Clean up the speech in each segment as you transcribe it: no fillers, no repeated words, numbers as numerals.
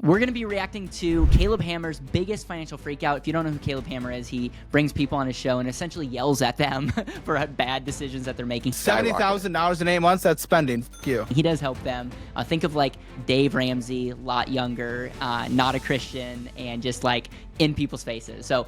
we're going to be reacting to Caleb Hammer's biggest financial freakout. If you don't know who Caleb Hammer is, he brings people on his show and essentially yells at them for bad decisions that they're making. $70,000 in 8 months, that's spending. F you. He does help them. Think of like Dave Ramsey, a lot younger, not a Christian, and just like in people's faces. So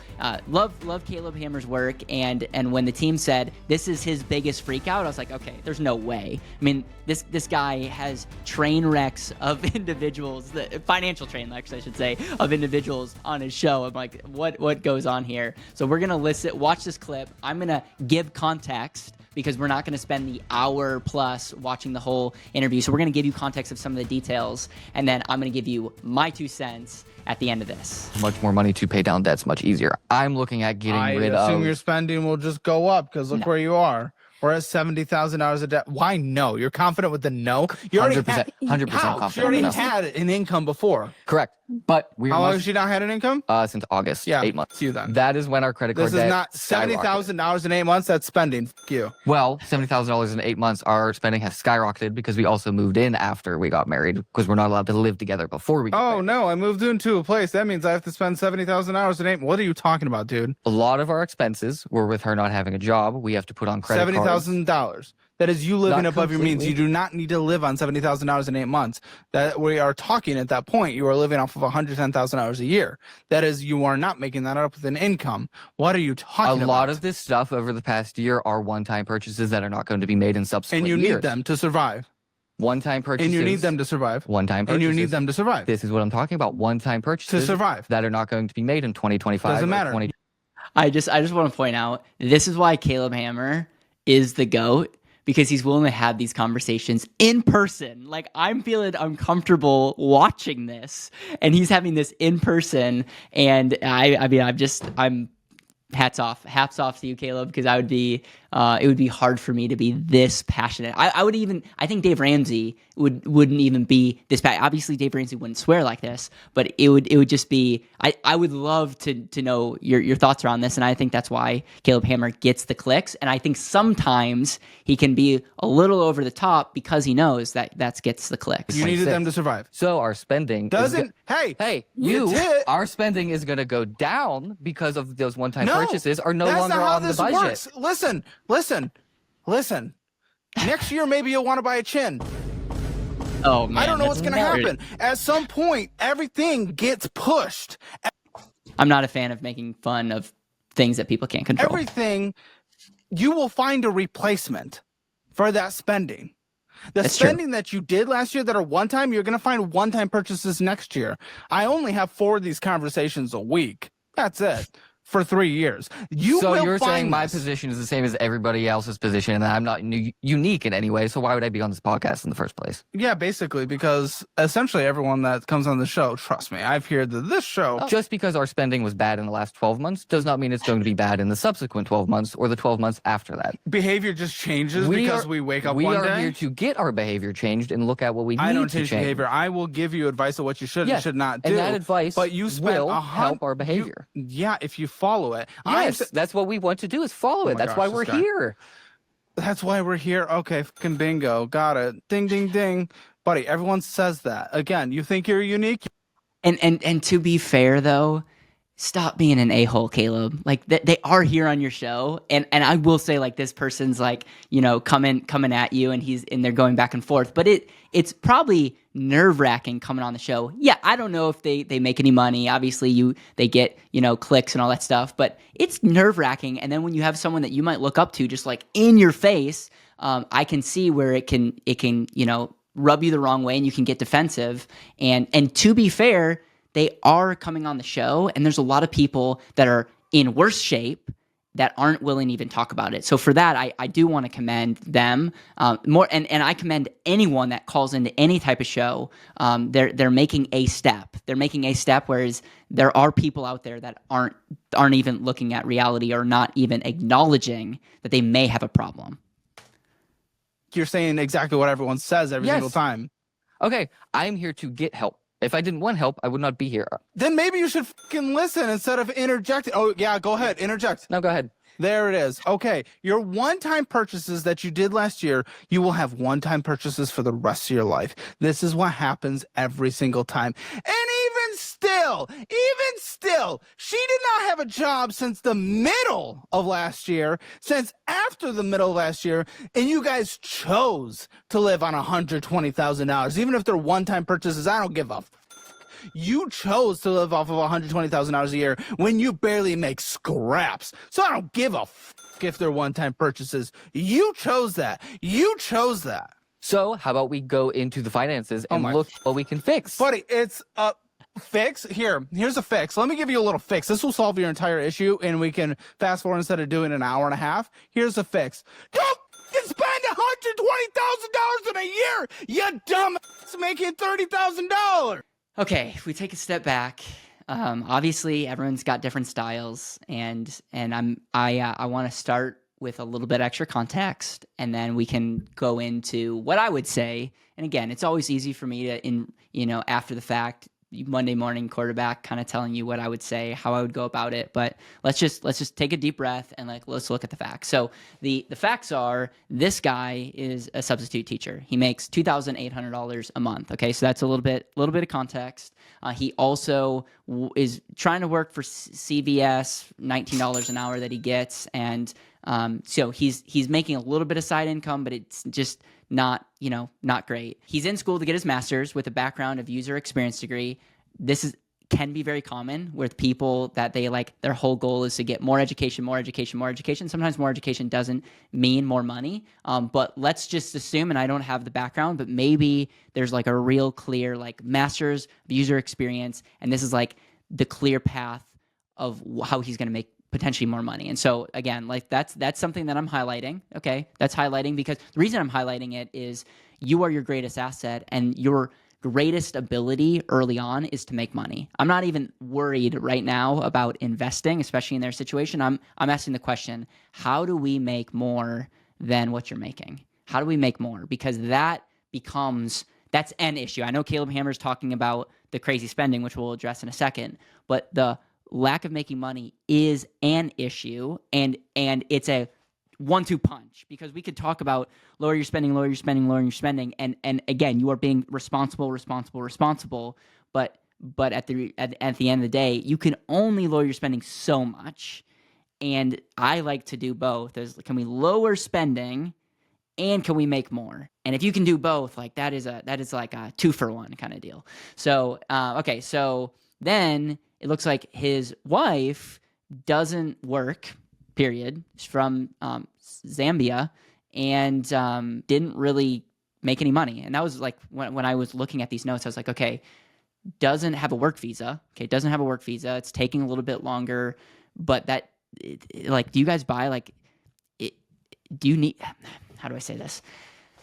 love Caleb Hammer's work. And when the team said this is his biggest freakout, I was like, okay, there's no way. I mean, this guy has train wrecks of individuals, financial train wrecks, I should say, of individuals on his show. I'm like, what goes on here? So we're gonna watch this clip. I'm gonna give context because we're not going to spend the hour plus watching the whole interview. So we're going to give you context of some of the details, and then I'm going to give you my 2 cents at the end of this. Much more money to pay down debt's much easier. I'm looking at getting rid of... I assume your spending will just go up because look where you are. We're at $70,000 a debt. Why no? You're confident with the no? You 100% confident. You already had an income before. Correct. But how long has she not had an income? Since August. Yeah, 8 months. See you then. That is when our credit card debt. This is not $70,000 in 8 months. That's spending. F you. Well, $70,000 in 8 months. Our spending has skyrocketed because we also moved in after we got married because we're not allowed to live together before we got married. No, I moved into a place. That means I have to spend $70,000 in 8 months. What are you talking about, dude? A lot of our expenses were with her not having a job. We have to put on credit cards. $70,000. That is you living above your means. You do not need to live on $70,000 in 8 months. That we are talking at that point. You are living off of $110,000 a year. That is, you are not making that up with an income. What are you talking about? A lot of this stuff over the past year are one-time purchases that are not going to be made in subsequent years. And you need them to survive. One-time purchases. And you need them to survive. One-time purchases. And you need them to survive. This is what I'm talking about. One-time purchases to survive that are not going to be made in 2025. Doesn't matter. I just want to point out, this is why Caleb Hammer is the GOAT. Because he's willing to have these conversations in person. Like, I'm feeling uncomfortable watching this, and he's having this in person. And I'm hats off to you, Caleb, because it would be hard for me to be this passionate. I think Dave Ramsey wouldn't even be this passionate. Obviously, Dave Ramsey wouldn't swear like this, but it would just be, I would love to know your thoughts around this, and I think that's why Caleb Hammer gets the clicks, and I think sometimes he can be a little over the top because he knows that gets the clicks. You needed them to survive. So our spending our spending is going to go down because of those one-time purchases are no longer on the budget. Works. Listen. Next year, maybe you'll want to buy a chin. Oh, man. I don't know what's going to happen. At some point, everything gets pushed. I'm not a fan of making fun of things that people can't control. Everything, you will find a replacement for that spending. That's spending true. That you did last year that are one-time, you're going to find one-time purchases next year. I only have 4 of these conversations a week. That's it. For 3 years. So you're saying my position is the same as everybody else's position and that I'm not unique in any way, so why would I be on this podcast in the first place? Yeah, basically, because essentially everyone that comes on the show, trust me, I've heard that this show... Just because our spending was bad in the last 12 months does not mean it's going to be bad in the subsequent 12 months or the 12 months after that. Behavior just changes because we wake up one day? We are here to get our behavior changed and look at what we need to change. I don't change behavior. I will give you advice of what you should and should not do. And that advice but you will help our behavior. If you follow it. Yes, that's what we want to do is follow it. That's why we're here. That's why we're here. Okay, fucking bingo. Got it. Ding, ding, ding. Buddy, everyone says that. Again, you think you're unique? And to be fair, though, stop being an a-hole, Caleb. Like, they are here on your show. And I will say, like, this person's, like, you know, coming at you and they're going back and forth. But it's probably nerve-wracking coming on the show. Yeah, I don't know if they make any money. Obviously, they get, you know, clicks and all that stuff. But it's nerve-wracking. And then when you have someone that you might look up to just, like, in your face, I can see where it can, you know, rub you the wrong way and you can get defensive. And to be fair, they are coming on the show, and there's a lot of people that are in worse shape that aren't willing to even talk about it. So for that, I do want to commend them more, and I commend anyone that calls into any type of show. They're making a step. They're making a step, whereas there are people out there that aren't even looking at reality or not even acknowledging that they may have a problem. You're saying exactly what everyone says every single time. Okay, I'm here to get help. If I didn't want help, I would not be here. Then maybe you should fucking listen instead of interjecting. Oh, yeah, go ahead. Interject. No, go ahead. There it is. Okay, your one-time purchases that you did last year, you will have one-time purchases for the rest of your life. This is what happens every single time. And still, she did not have a job since the middle of last year, since after the middle of last year, and you guys chose to live on $120,000. Even if they're one-time purchases, I don't give a you chose to live off of $120,000 a year when you barely make scraps. So I don't give a if they're one-time purchases. You chose that. You chose that. So how about we go into the finances and look what we can fix? Buddy, it's a fix. Here's a fix. Let me give you a little fix. This will solve your entire issue, and we can fast forward instead of doing an hour and a half. Here's a fix. Don't spend $120,000 in a year, you dumb making $30,000. Okay, if we take a step back, obviously everyone's got different styles, and I want to start with a little bit extra context, and then we can go into what I would say. And again, it's always easy for me to, after the fact, Monday morning quarterback, kind of telling you what I would say, how I would go about it. But let's just take a deep breath and let's look at the facts. So the facts are, this guy is a substitute teacher. He makes $2,800 a month. Okay, so that's a little bit of context. He also is trying to work for CVS, $19 an hour that he gets, and so he's making a little bit of side income, but it's just not great. He's in school to get his master's with a background of user experience degree. This can be very common with people that they their whole goal is to get more education. Sometimes more education doesn't mean more money. But let's just assume, and I don't have the background, but maybe there's a real clear master's of user experience, and this is the clear path of how he's going to make potentially more money. And so again, that's something that I'm highlighting. Okay. That's highlighting because the reason I'm highlighting it is you are your greatest asset, and your greatest ability early on is to make money. I'm not even worried right now about investing, especially in their situation. I'm asking the question, how do we make more than what you're making? How do we make more? Because that's an issue. I know Caleb Hammer's talking about the crazy spending, which we'll address in a second, but the lack of making money is an issue, and it's a 1-2 punch, because we could talk about lower your spending, and again, you are being responsible, but at the end of the day, you can only lower your spending so much, and I like to do both. Can we lower spending, and can we make more? And if you can do both, that is a 2-for-1 kind of deal. So okay, so then it looks like his wife doesn't work, period. She's from Zambia, and didn't really make any money. And that was when I was looking at these notes, I was like, okay, doesn't have a work visa. Okay, doesn't have a work visa. It's taking a little bit longer, but do you guys buy do you need, how do I say this?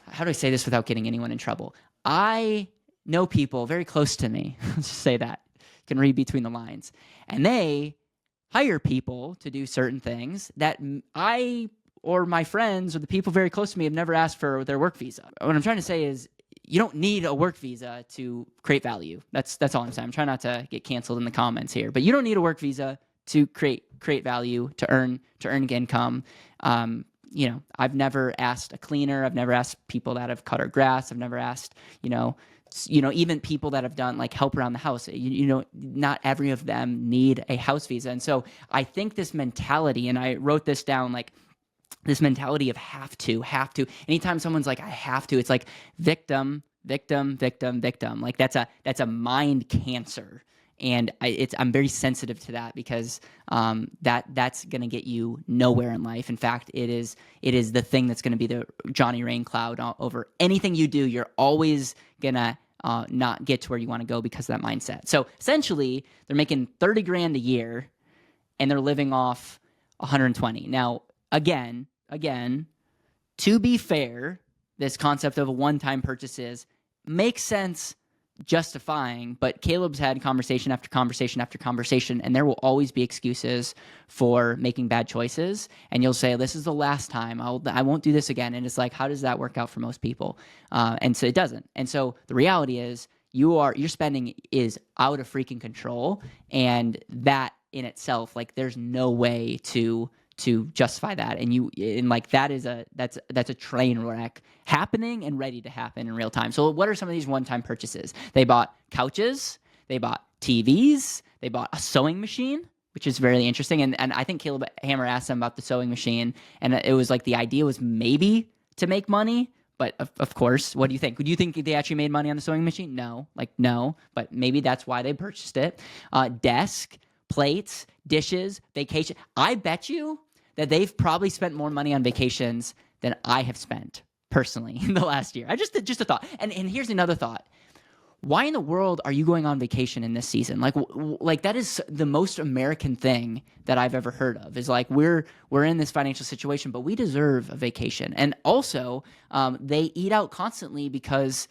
How do I say this without getting anyone in trouble? I know people very close to me, let's just say that, can read between the lines, and they hire people to do certain things that I or my friends or the people very close to me have never asked for their work visa. What I'm trying to say is, you don't need a work visa to create value. That's all I'm saying. I'm trying not to get canceled in the comments here, but you don't need a work visa to create value, to earn income. I've never asked a cleaner. I've never asked people that have cut our grass. I've never asked, even people that have done help around the house. Not every of them need a house visa. And so I think this mentality, and I wrote this down, this mentality of have to. Anytime someone's I have to, it's victim. That's a mind cancer. And I'm very sensitive to that, because that's going to get you nowhere in life. In fact, it is the thing that's going to be the Johnny Rain cloud over anything you do. You're always going to not get to where you want to go because of that mindset. So essentially, they're making $30,000 a year, and they're living off 120. Now, again, to be fair, this concept of a one-time purchases makes sense, justifying, but Caleb's had conversation after conversation, and there will always be excuses for making bad choices, and you'll say, this is the last time, I won't do this again. And it's how does that work out for most people? And so it doesn't. And so the reality is, your spending is out of freaking control, and that in itself, there's no way to justify that. And that's a train wreck happening and ready to happen in real time. So what are some of these one-time purchases? They bought couches, they bought TVs. They bought a sewing machine, which is very interesting. And I think Caleb Hammer asked them about the sewing machine, and it was like the idea was maybe to make money. But of course, what do you think? Do you think they actually made money on the sewing machine? No, but maybe that's why they purchased it. Desk, plates, dishes, vacation. I bet you that they've probably spent more money on vacations than I have spent personally in the last year. Just a thought. And here's another thought. Why in the world are you going on vacation in this season? Like that is the most American thing that I've ever heard of. Is like we're in this financial situation, but we deserve a vacation. And also, they eat out constantly because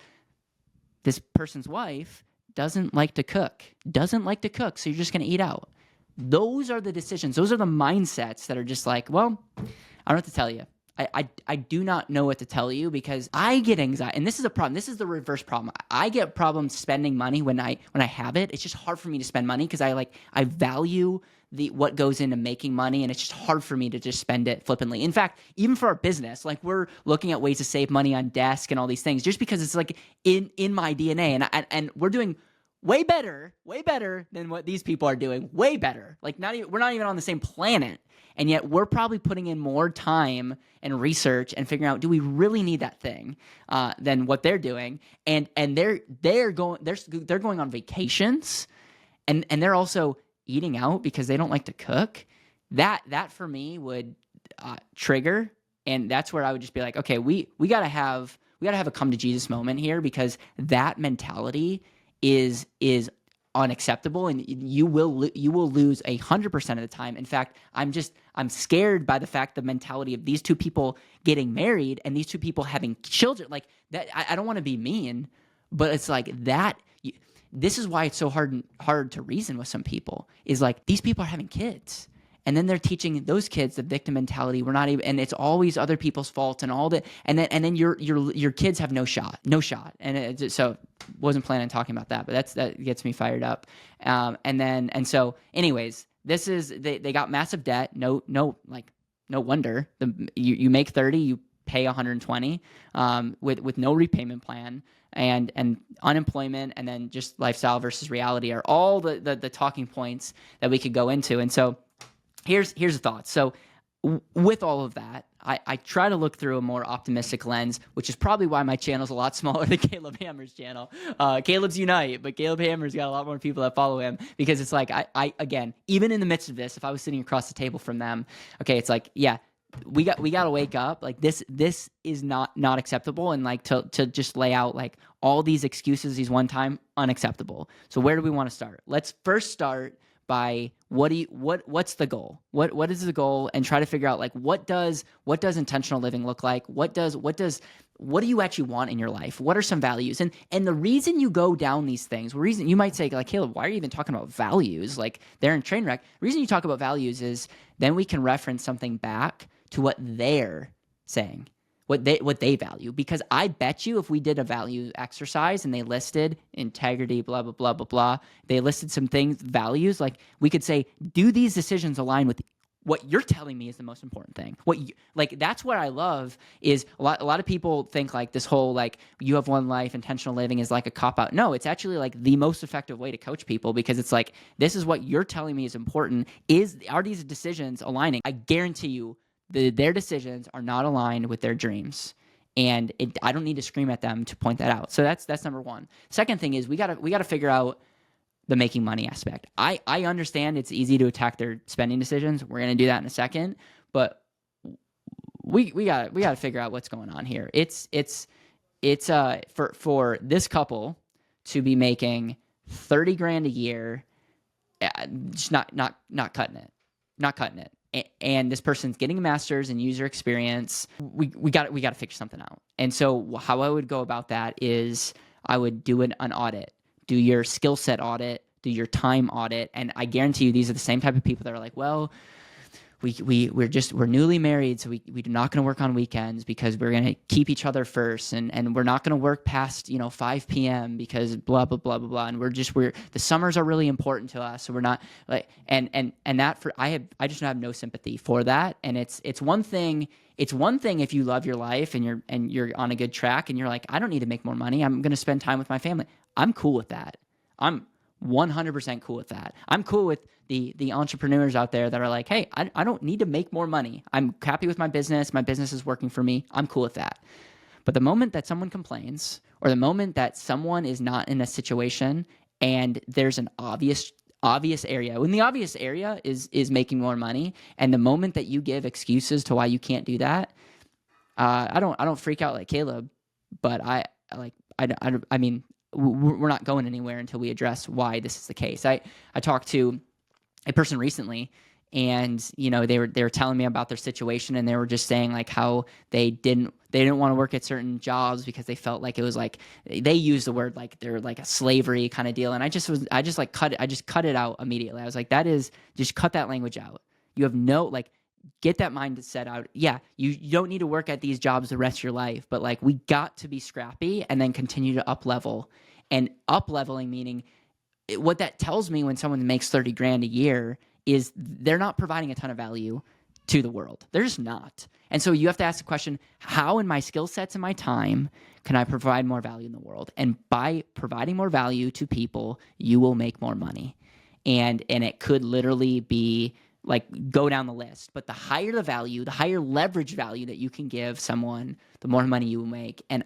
this person's wife doesn't like to cook. So you're just going to eat out. Those are the decisions. Those are the mindsets that are just like, well, I don't know what to tell you. I do not know what to tell you because I get anxiety, and this is a problem. This is the reverse problem. I get problems spending money when I have it. It's just hard for me to spend money because I value what goes into making money, and it's just hard for me to just spend it flippantly. In fact, even for our business, like we're looking at ways to save money on desk and all these things, just because it's like in my DNA, and we're doing way better than what these people are doing. Way better. Like we're not even on the same planet. And yet we're probably putting in more time and research and figuring out, do we really need that thing than what they're doing? And they're going on vacations, and they're also eating out because they don't like to cook. That for me would trigger, and that's where I would just be like, okay, we gotta have a come to Jesus moment here, because that mentality is unacceptable, and you will lose 100% of the time. In fact, I'm scared by the fact, the mentality of these two people getting married and these two people having children. Like that, I don't want to be mean, but it's like that. This is why it's so hard to reason with some people. Is like these people are having kids, and then they're teaching those kids the victim mentality. We're not even, and it's always other people's fault and all that. And then your kids have no shot. And so wasn't planning on talking about that, but that gets me fired up. So anyways, this is they got massive debt. No wonder you make 30, you pay 120 with no repayment plan, and unemployment, and then just lifestyle versus reality are all the talking points that we could go into. And so here's the thought. So with all of that, I try to look through a more optimistic lens, which is probably why my channel is a lot smaller than Caleb Hammer's channel. Caleb's Unite, but Caleb Hammer's got a lot more people that follow him, because it's like, I again, even in the midst of this, if I was sitting across the table from them, okay, it's like, yeah, we got to wake up. Like this is not acceptable. And like to just lay out like all these excuses, these one time, unacceptable. So where do we want to start? Let's first start by what's the goal? What is the goal? And try to figure out like what does intentional living look like? What do you actually want in your life? What are some values? And the reason you go down these things, reason you might say like, Caleb, why are you even talking about values? Like they're in train wreck. The reason you talk about values is then we can reference something back to what they're saying, what they value. Because I bet you if we did a value exercise and they listed integrity, blah, blah, blah, blah, blah, they listed some things, values, like we could say, do these decisions align with what you're telling me is the most important thing? Like that's what I love is a lot of people think like this whole like you have one life, intentional living is like a cop out. No, it's actually like the most effective way to coach people, because it's like, this is what you're telling me is important. Are these decisions aligning? I guarantee you their decisions are not aligned with their dreams. And I don't need to scream at them to point that out. So that's number one. Second thing is we gotta figure out the making money aspect. I understand it's easy to attack their spending decisions. We're gonna do that in a second, but we gotta figure out what's going on here. It's for this couple to be making $30,000 a year, just not cutting it. And this person's getting a master's in user experience. We got to figure something out. And so how I would go about that is I would do an audit, do your skill set audit, do your time audit. And I guarantee you these are the same type of people that are like, well, we're newly married, so we're not going to work on weekends because we're going to keep each other first, and we're not going to work past 5 p.m. because blah blah blah blah blah, and the summers are really important to us, so we're not like and that for I just have no sympathy for that. And it's one thing if you love your life and you're on a good track and you're like, I don't need to make more money, I'm going to spend time with my family. I'm cool with that. I'm 100% cool with that. I'm cool with the entrepreneurs out there that are like, hey, I don't need to make more money. I'm happy with my business. My business is working for me. I'm cool with that. But the moment that someone complains, or the moment that someone is not in a situation and there's an obvious area, when the obvious area is making more money, and the moment that you give excuses to why you can't do that, I don't freak out like Caleb, but I mean, we're not going anywhere until we address why this is the case. I talked to a person recently, and they were telling me about their situation, and they were just saying like how they didn't want to work at certain jobs because they felt like it was like, they used the word like they're like a slavery kind of deal, and I just cut it out immediately. I was like, just cut that language out. You have no, like, get that mindset out. Yeah, you don't need to work at these jobs the rest of your life, but like, we got to be scrappy and then continue to up level. And up leveling meaning, what that tells me when someone makes 30 grand a year is they're not providing a ton of value to the world. They're just not. And so you have to ask the question, how in my skill sets and my time can I provide more value in the world? And by providing more value to people, you will make more money. And it could literally be like, go down the list. But the higher the value, the higher leverage value that you can give someone, the more money you will make. And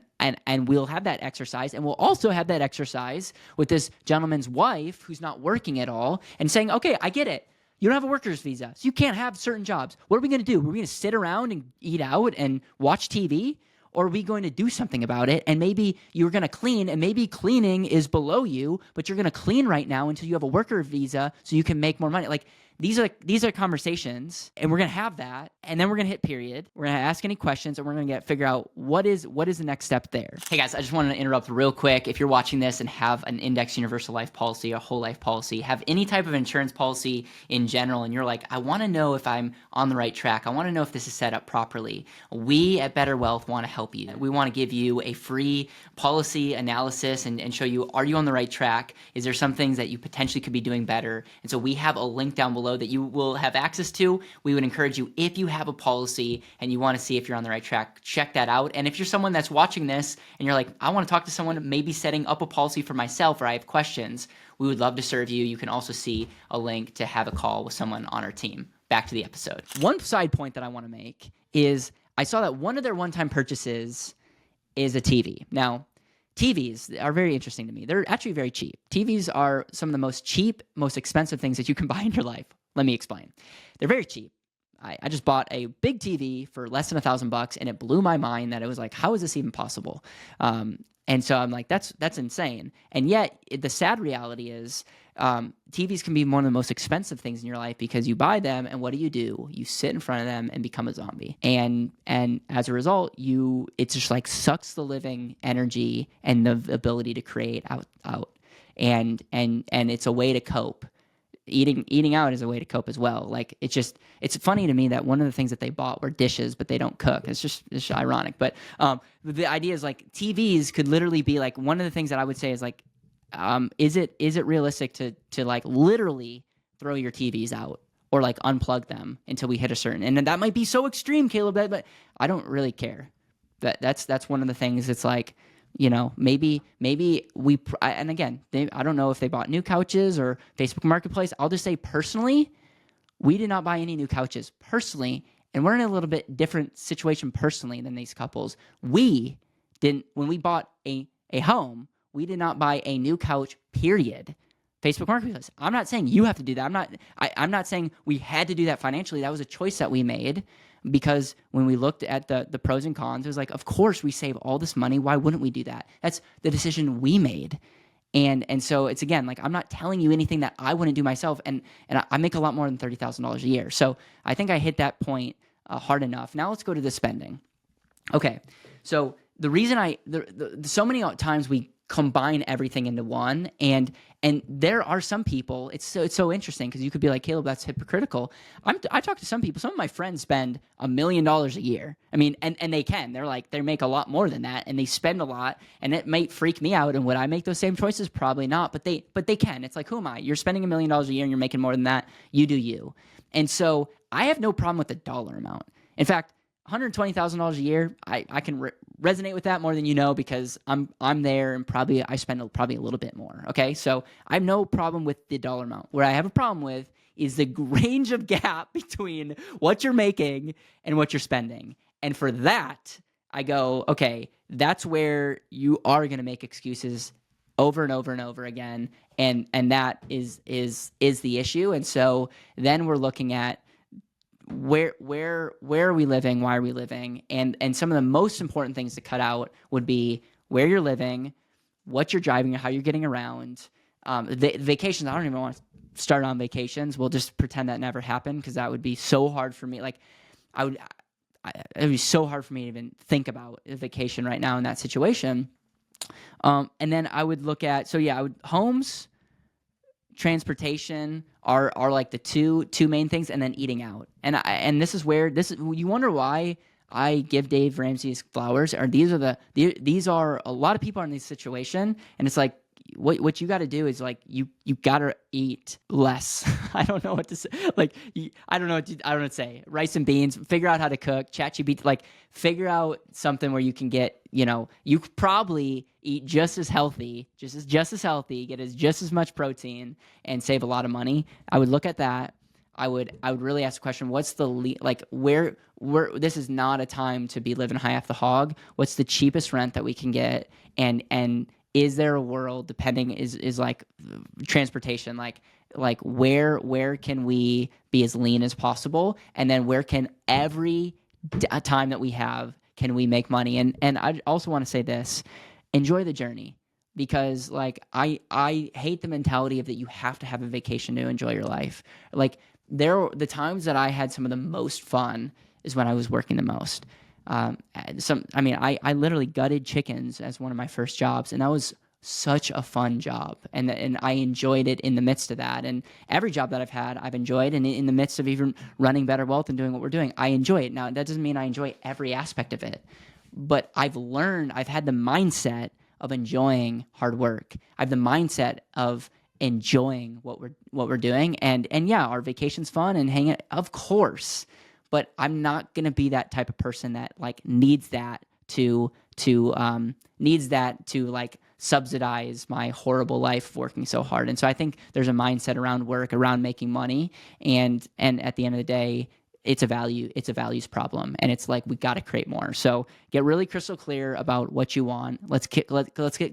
we'll have that exercise. And we'll also have that exercise with this gentleman's wife who's not working at all and saying, okay, I get it. You don't have a worker's visa, so you can't have certain jobs. What are we going to do? Are we going to sit around and eat out and watch TV? Or are we going to do something about it? And maybe you're going to clean, and maybe cleaning is below you, but you're going to clean right now until you have a worker visa so you can make more money. Like, these are conversations, and we're going to have that, and then we're going to hit period. We're going to ask any questions, and we're going to figure out what is the next step there. Hey guys, I just wanted to interrupt real quick. If you're watching this and have an indexed universal life policy, a whole life policy, have any type of insurance policy in general, and you're like, I want to know if I'm on the right track. I want to know if this is set up properly. We at BetterWealth want to help you. We want to give you a free policy analysis and show you, are you on the right track? Is there some things that you potentially could be doing better? And so we have a link down below that you will have access to. We would encourage you, if you have a policy and you want to see if you're on the right track, check that out. And if you're someone that's watching this and you're like, I want to talk to someone maybe setting up a policy for myself, or I have questions, we would love to serve you. You can also see a link to have a call with someone on our team. Back to the episode. One side point that I want to make is, I saw that one of their one-time purchases is a TV. Now, TVs are very interesting to me. They're actually very cheap. TVs are some of the most cheap, most expensive things that you can buy in your life. Let me explain. They're very cheap. I just bought a big TV for less than $1,000, and it blew my mind that it was like, how is this even possible? And so I'm like, that's insane. And yet, the sad reality is, TVs can be one of the most expensive things in your life, because you buy them, and what do? You sit in front of them and become a zombie. And as a result, it just like sucks the living energy and the ability to create out. And it's a way to cope. Eating out is a way to cope as well. Like, it's funny to me that one of the things that they bought were dishes, but they don't cook. It's just ironic. But the idea is like, TVs could literally be like, one of the things that I would say is like, is it realistic to like literally throw your TVs out or like unplug them until we hit a certain, and that might be so extreme, Caleb, but I don't really care. That's one of the things. It's like, maybe and again, I don't know if they bought new couches or Facebook Marketplace. I'll just say personally, we did not buy any new couches personally, and we're in a little bit different situation personally than these couples. We didn't, when we bought a home, we did not buy a new couch, period. Facebook Marketplace. I'm not saying you have to do that. I'm not saying we had to do that financially. That was a choice that we made, because when we looked at the pros and cons, it was like, of course we save all this money. Why wouldn't we do that? That's the decision we made. And so it's, again, like, I'm not telling you anything that I wouldn't do myself. And I make a lot more than $30,000 a year. So I think I hit that point hard enough. Now let's go to the spending. Okay. So the reason so many times we combine everything into one, and there are some people, it's so interesting, because you could be like, Caleb, that's hypocritical. I talk to some people. Some of my friends spend $1 million a year. I mean, and they're like, they make a lot more than that, and they spend a lot, and it might freak me out. And would I make those same choices? Probably not, but they can. It's like, who am I? You're spending $1 million a year and you're making more than that. You do you. And so I have no problem with the dollar amount. In fact, $120,000 a year, I can resonate with that more than you know, because I'm there, and probably I spend probably a little bit more. Okay, so I have no problem with the dollar amount. Where I have a problem with is the range of gap between what you're making and what you're spending. And for that, I go, okay, that's where you are going to make excuses over and over and over again, and that is the issue. And so then we're looking at where are we living, why are we living, and some of the most important things to cut out would be where you're living, what you're driving, how you're getting around. Vacations, I don't even want to start on vacations. We'll just pretend that never happened, because that would be so hard for me. Like it would be so hard for me to even think about a vacation right now in that situation. And then I would look at, homes, transportation are like the two main things, and then eating out. And this is you wonder why I give Dave Ramsey his flowers. These are a lot of people are in this situation, and it's like, what you got to do is like you got to eat less. I don't know what to say. Like I don't know what to say. Rice and beans. Figure out how to cook. ChatGPT. Like figure out something where you can get. You could probably eat just as healthy, just as healthy. Get just as much protein and save a lot of money. I would look at that. I would really ask the question: what's the where this is not a time to be living high off the hog. What's the cheapest rent that we can get? And is there a world, depending is like transportation, like where can we be as lean as possible, and then where can every time that we have can we make money? And I also want to say this: enjoy the journey, because like I hate the mentality of that you have to have a vacation to enjoy your life. Like the times that I had some of the most fun is when I was working the most. I literally gutted chickens as one of my first jobs, and that was such a fun job, and I enjoyed it in the midst of that. And every job that I've had, I've enjoyed, and in the midst of even running BetterWealth and doing what we're doing, I enjoy it. Now, that doesn't mean I enjoy every aspect of it, but I've had the mindset of enjoying hard work. I have the mindset of enjoying what we're doing, and yeah, our vacation's fun and hanging, of course. But I'm not gonna be that type of person that like needs that to like subsidize my horrible life working so hard. And so I think there's a mindset around work, around making money, and at the end of the day, it's a values problem, and it's like we got to create more. So get really crystal clear about what you want. Let's get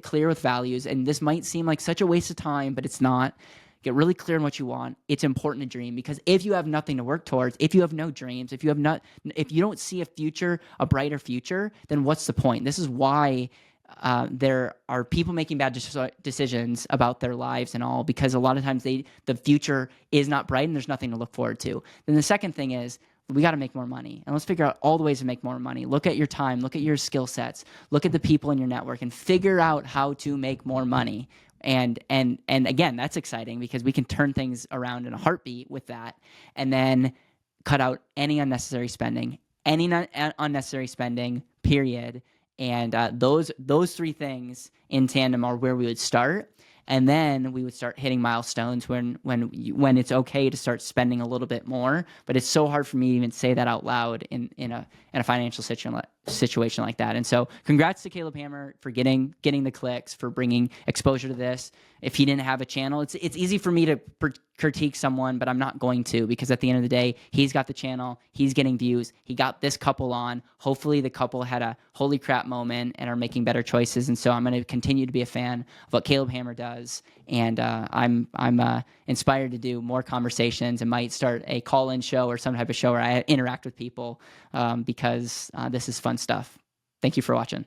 clear with values. And this might seem like such a waste of time, but it's not. Get really clear on what you want. It's important to dream, because if you have nothing to work towards, if you have no dreams, if you don't see a brighter future, then what's the point? This is why there are people making bad decisions about their lives and all, because a lot of times the future is not bright and there's nothing to look forward to. Then the second thing is, we got to make more money, and let's figure out all the ways to make more money. Look at your time, look at your skill sets, look at the people in your network, and figure out how to make more money. And again, that's exciting, because we can turn things around in a heartbeat with that. And then cut out any unnecessary spending, period. And those three things in tandem are where we would start. And then we would start hitting milestones when it's okay to start spending a little bit more. But it's so hard for me to even say that out loud in a financial situation like that. And so congrats to Caleb Hammer for getting the clicks, for bringing exposure to this. If he didn't have a channel, it's easy for me to critique someone, but I'm not going to, because at the end of the day, he's got the channel, he's getting views, he got this couple on. Hopefully the couple had a holy crap moment and are making better choices. And so I'm going to continue to be a fan of what Caleb Hammer does. And I'm inspired to do more conversations, and might start a call-in show or some type of show where I interact with people, because this is fun stuff. Thank you for watching.